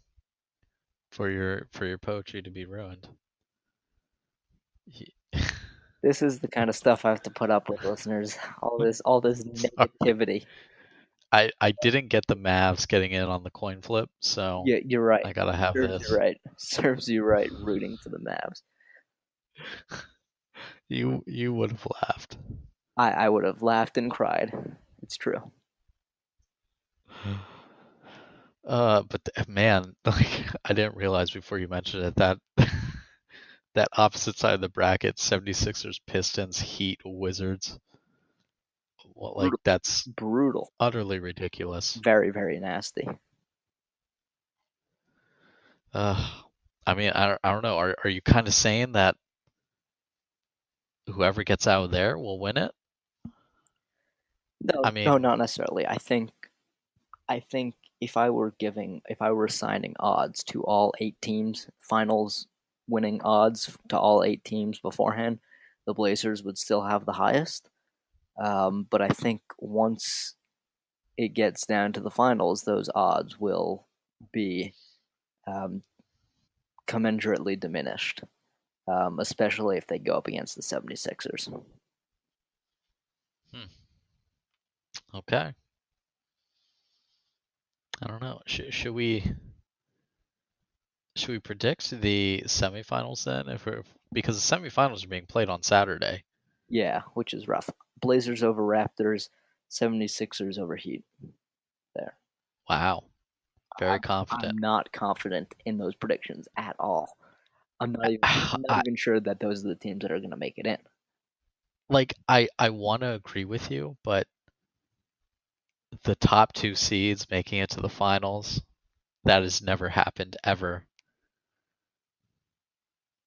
for your poetry to be ruined. This is the kind of stuff I have to put up with, listeners. All this Sorry. negativity. I didn't get the Mavs getting in on the coin flip, so Yeah, you're right. I gotta have Serves you this. right. Serves you right. Rooting for the Mavs. You would have laughed. I would have laughed and cried. It's true. But man, like I didn't realize before you mentioned it that that opposite side of the bracket, 76ers, Pistons, Heat, Wizards. Well, like Brutal. that's Brutal. utterly ridiculous. Very, very nasty. Uh, I mean, I don't know. Are you kind of saying that whoever gets out of there will win it? I No, no, mean, not necessarily. I think if I were assigning odds to all 8 teams, finals winning odds to all 8 teams beforehand, the Blazers would still have the highest. But I think once it gets down to the finals, those odds will be um, commensurately diminished, especially if they go up against the 76ers. okay. I don't know. Should we predict the semifinals then? Because the semifinals are being played on Saturday. Yeah, which is rough. Blazers over Raptors, 76ers over Heat. There. Wow, very I'm confident. not confident in those predictions at all. I'm not I, even sure that those are the teams that are going to make it in. I want to agree with you, but the top two seeds making it to the finals, that has never happened ever.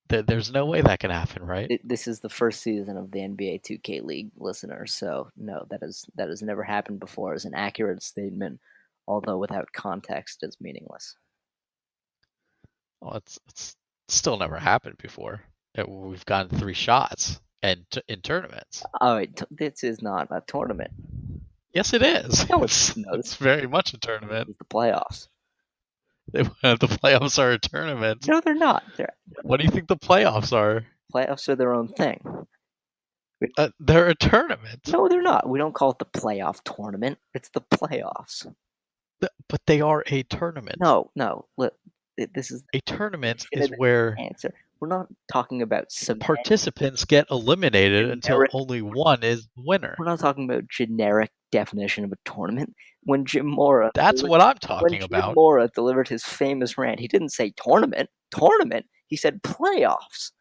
There's no way that can happen, right? This is the first season of the NBA 2K League, listeners. So no, that has never happened before. Is an accurate statement, although without context, is meaningless. Well, it's still never happened before. We've gotten 3 shots and in tournaments. Oh, wait, this is not a tournament. Yes, it is. No, It's very much a tournament. it's the playoffs. The playoffs are a tournament. No, they're not. What do you think the playoffs are? Playoffs are their own thing. They're a tournament. No, they're not. We don't call it the playoff tournament. It's the playoffs. But they are a tournament. No, no. Look, this is A tournament is where answer. We're not talking about participants get eliminated until generic. only one is the winner. We're not talking about generic definition of a tournament. When Jim Mora That's what I'm when talking Jim about. Mora delivered his famous rant, he didn't say tournament. Tournament. He said playoffs.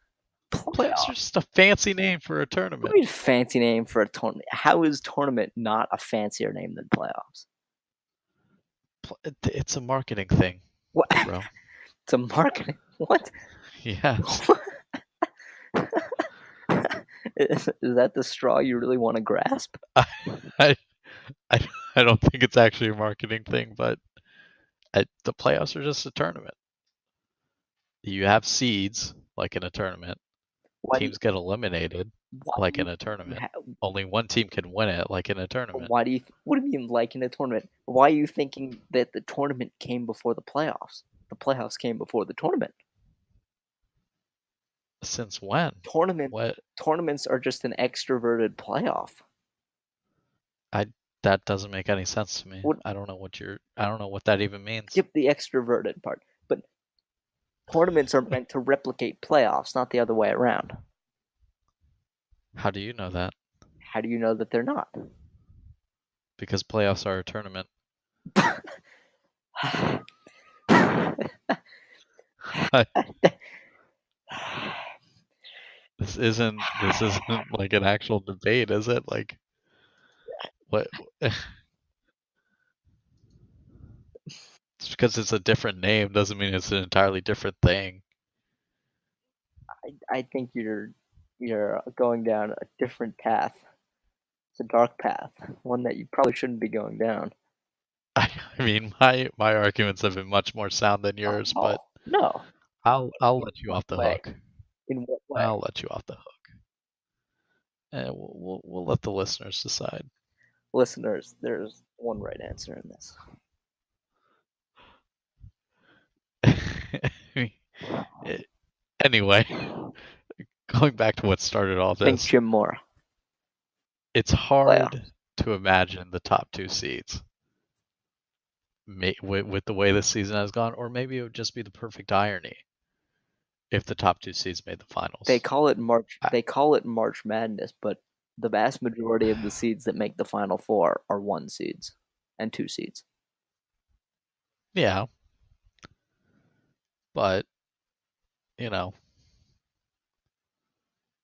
Playoffs are just a fancy name for a tournament. What do you mean fancy name for a tournament? How is tournament not a fancier name than playoffs? It's a marketing thing, What? bro. It's a marketing. What? Yes. Is that the straw you really want to grasp? I, I, I don't think it's actually a marketing thing, but the playoffs are just a tournament. You have seeds, like in a tournament. Teams get eliminated, like in a tournament. Only one team can win it, like in a tournament. What do you mean, like in a tournament? Why are you thinking that the tournament came before the playoffs? The playoffs came before the tournament. Since when? Tournaments are just an extroverted playoff. That doesn't make any sense to me. I don't know what that even means. Skip the extroverted part. But tournaments are meant to replicate playoffs, not the other way around. How do you know that? How do you know that they're not? Because playoffs are a tournament. This isn't like an actual debate, is it? Like what? Just because it's a different name doesn't mean it's an entirely different thing. I think you're going down a different path. It's a dark path, one that you probably shouldn't be going down. I mean, my arguments have been much more sound than yours, but no, I'll let you off the hook. In what way? I'll let you off the hook. And we'll let the listeners decide. Listeners, there's one right answer in this. Anyway, going back to what started all Think this, Jim Moore. it's Playoff. hard to imagine the top two seeds with the way this season has gone, or maybe it would just be the perfect irony if the top two seeds made the They finals. call it March. I, They call it March Madness, but the vast majority of the seeds that make the Final Four are 1 seeds and 2 seeds. yeah, but you know,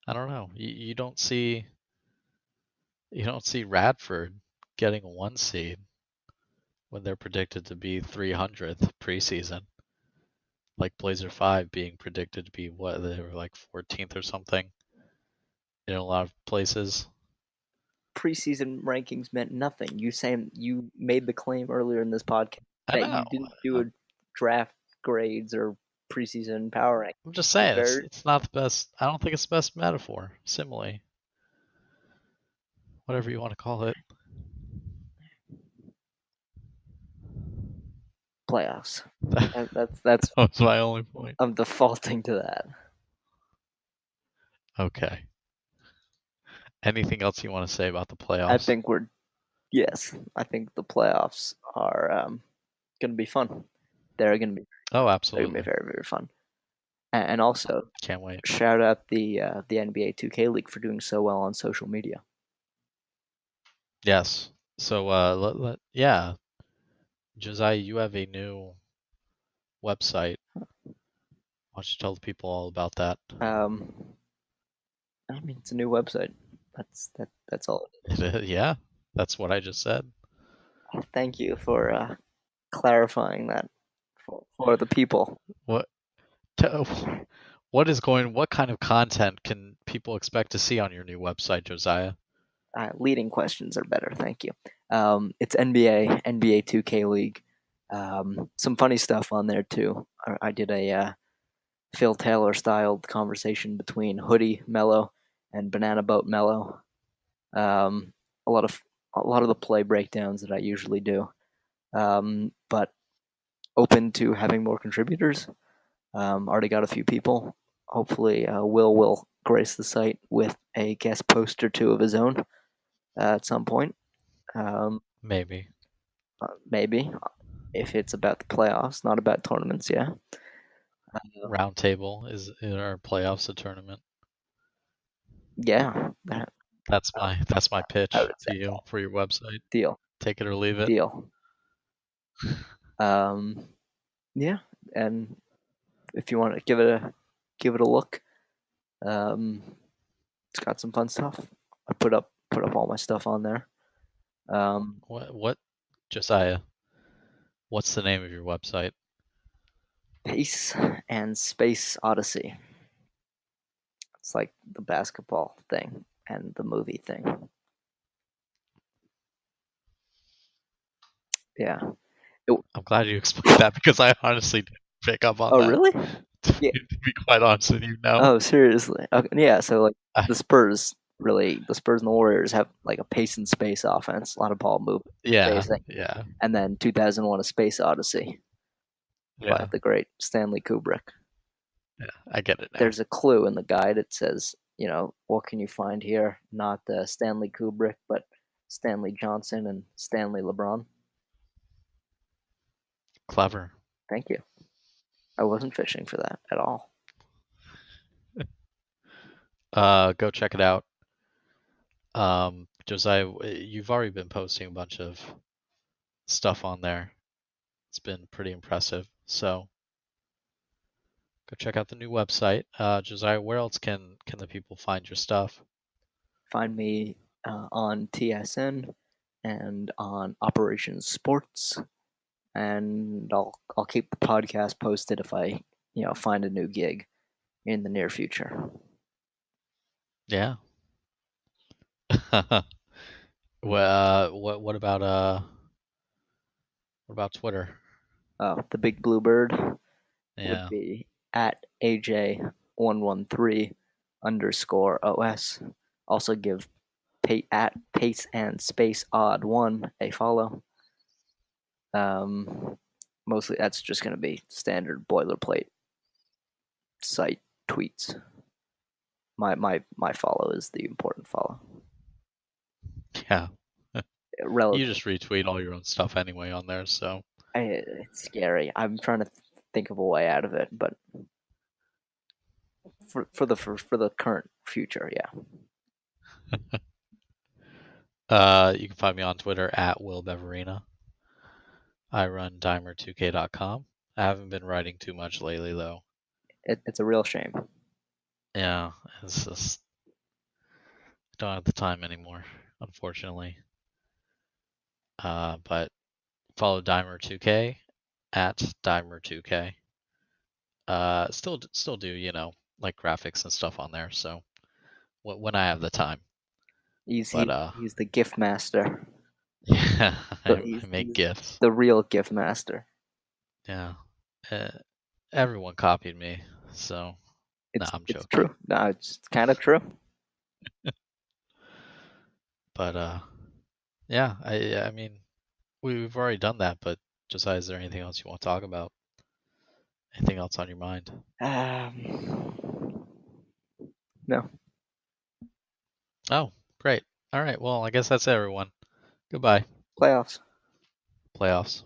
I don't know. You don't see Radford getting a 1 seed when they're predicted to be 300th preseason. Like Blazer 5 being predicted to be what they were like 14th or something in a lot of places. Preseason rankings meant nothing. You made the claim earlier in this podcast I that know. you didn't do a draft grades or preseason power ranking. I'm just You saying it's very it's not the best. I don't think it's the best metaphor, simile, whatever you want to call it. playoffs. That That's was my only point. I'm defaulting to that. Okay. Anything else you want to say about the I playoffs? think we're yes. I think the playoffs are going to be fun. They're going to be Oh, they're going to be absolutely. very very fun. And also Can't wait. shout out the NBA 2K League for doing so well on social media. Yes. So, yeah, Josiah, you have a new website. Why don't you tell the people all about that? I mean, it's a new website. That's all. Yeah, that's what I just said. Thank you for clarifying that for the people. What? What kind of content can people expect to see on your new website, Josiah? Leading questions are better. Thank you. It's NBA 2K League. Some funny stuff on there too. I did a Phil Taylor styled conversation between Hoodie Mello and Banana Boat Mello. Um, a lot of the play breakdowns that I usually do, but open to having more contributors. Already got a few people. Hopefully, will grace the site with a guest post or two of his own at some point. Um, Maybe. maybe if it's about the playoffs, not about tournaments. Yeah. Roundtable is in our playoffs a tournament. Yeah. That's my I pitch would say to you for your website. deal. Take it or leave it. Deal. Um, yeah, and if you want to give it a look, um, it's got some fun stuff. I put up all my stuff on there. What, Josiah? What's the name of your website? Pace and Space Odyssey. It's like the basketball thing and the movie thing. Yeah. I'm glad you explained that because I honestly didn't pick up on Oh, that. really? To Yeah. be quite honest with you, no. Oh, seriously? Okay. Yeah. So like I, the Spurs, the Spurs and the Warriors have like a pace and space offense, a lot of ball movement, yeah, spacing, yeah, and then 2001: A Space Odyssey by yeah, the great Stanley Kubrick. yeah. I get it now. There's a clue in the guide. It says, what can you find here? Not Stanley Kubrick, but Stanley Johnson and Stanley LeBron. Clever. Thank you. I wasn't fishing for that at all. Go check it out. Josiah, you've already been posting a bunch of stuff on there. It's been pretty impressive. So go check out the new website. Josiah, where else can the people find your stuff? Find me on TSN and on Operations Sports, and I'll keep the podcast posted if I find a new gig in the near future. Yeah. Well, what about Twitter? The big blue bird would Yeah. be at AJ113_OS. Also give at Pace and Space Odd 1 a follow. Mostly that's just going to be standard boilerplate site tweets. My follow is the important follow. Yeah. You Relative, just retweet all your own stuff anyway on there, so it's scary. I'm trying to think of a way out of it, but for the current future, yeah. you can find me on Twitter at Will Beverina. I run Dimer2K.com. I haven't been writing too much lately though. It's a real shame. Yeah, it's just don't have the time anymore, unfortunately. But follow Dimer2K at Dimer2K. Still do like graphics and stuff on there. So when I have the time, He's but he, he's the gift master. yeah, I make He's gifs. the real gift master. Yeah, uh, everyone copied me, so nah, I'm It's joking. true. No, it's kind of true. But yeah, I mean we've already done that. But Josiah, is there anything else you want to talk about? Anything else on your mind? No. Oh, great. All right. Well, I guess that's it, everyone. Goodbye. Playoffs. Playoffs.